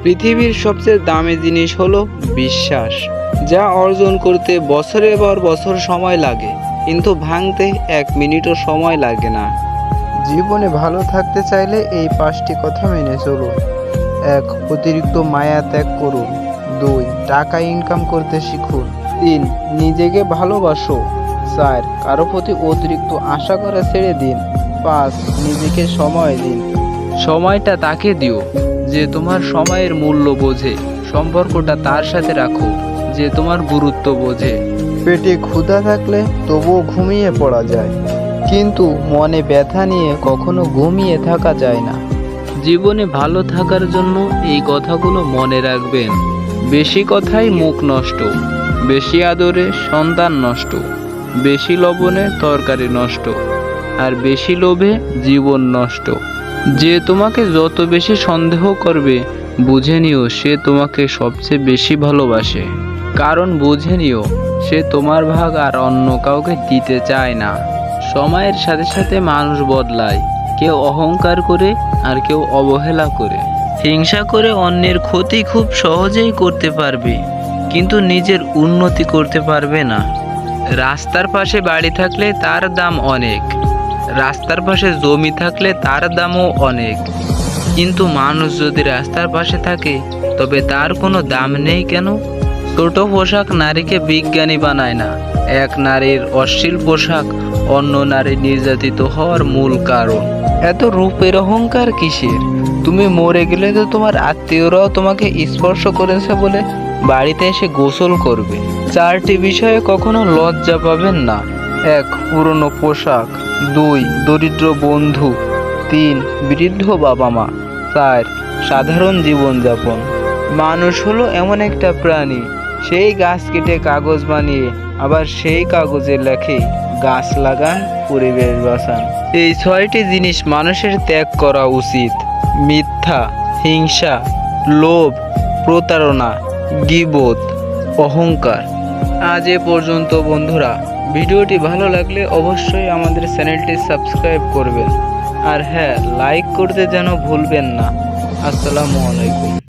পৃথিবীর সবচেয়ে দামি জিনিস হলো বিশ্বাস, যা অর্জন করতে বছরের পর বছর সময় লাগে, কিন্তু ভাঙতে 1 মিনিটও সময় লাগে না। জীবনে ভালো থাকতে চাইলে এই 5টি কথা মেনে চলুন। 1. অতিরিক্ত মায়া ত্যাগ করুন। 2. টাকা ইনকাম করতে শিখুন। 3. নিজেকে ভালোবাসো। 4. কারো প্রতি অতিরিক্ত আশা করা ছেড়ে দিন। 5. নিজেকে সময় দিন। সময়টা তাকে দিও যে তোমার সময়ের মূল্য বোঝে। সম্পর্কটা তার সাথে রাখো যে তোমার গুরুত্ব বোঝে। পেটে ক্ষুধা থাকলে তবুও ঘুমিয়ে পড়া যায়, কিন্তু মনে ব্যথা নিয়ে কখনো ঘুমিয়ে থাকা যায় না। জীবনে ভালো থাকার জন্য এই কথাগুলো মনে রাখবেন। বেশি কথাই মুখ নষ্ট, বেশি আদরে সন্তান নষ্ট, বেশি লবণে তরকারি নষ্ট, আর বেশি লোভে জীবন নষ্ট। যে তোমাকে যত বেশি সন্দেহ করবে, বুঝে নিও সে তোমাকে সবচেয়ে বেশি ভালোবাসে। কারণ বুঝে নিও সে তোমার ভাগ আর অন্য কাউকে দিতে চায় না। সময়ের সাথে সাথে মানুষ বদলায়, কেউ অহংকার করে আর কেউ অবহেলা করে। হিংসা করে অন্যের ক্ষতি খুব সহজেই করতে পারবে, কিন্তু নিজের উন্নতি করতে পারবে না। রাস্তার পাশে বাড়ি থাকলে তার দাম অনেক, রাস্তার পাশে জমি থাকলে তার দামও অনেক, কিন্তু মানুষ যদি রাস্তার পাশে থাকে তবে তার কোনো দাম নেই কেন? ছোট পোশাক নারীকে বিজ্ঞানী বানায় না। এক নারীর অশ্লীল পোশাক অন্য নারী নির্যাতিত হওয়ার মূল কারণ। এত রূপের অহংকার কিসের? তুমি মরে গেলে তো তোমার আত্মীয়রাও তোমাকে স্পর্শ করেছে বলে বাড়িতে এসে গোসল করবে। 4টি বিষয়ে কখনো লজ্জা পাবেন না। 1. পুরনো পোশাক। 2. দরিদ্র বন্ধু। 3. বৃদ্ধ বাবা মা। 4. সাধারণ জীবনযাপন। মানুষ হলো এমন একটা প্রাণী, সেই গাছ কেটে কাগজ বানিয়ে আবার সেই কাগজে লেখে গাছ লাগান, পরিবেশ বাঁচান। এই 6টি জিনিস মানুষের ত্যাগ করা উচিত: মিথ্যা, হিংসা, লোভ, প্রতারণা, গীবত, অহংকার। আজ এ পর্যন্ত বন্ধুরা। ভিডিওটি ভালো লাগলে অবশ্যই আমাদের চ্যানেলটি সাবস্ক্রাইব করবেন, আর হ্যাঁ, লাইক করতে যেন ভুলবেন না। আসসালামু আলাইকুম।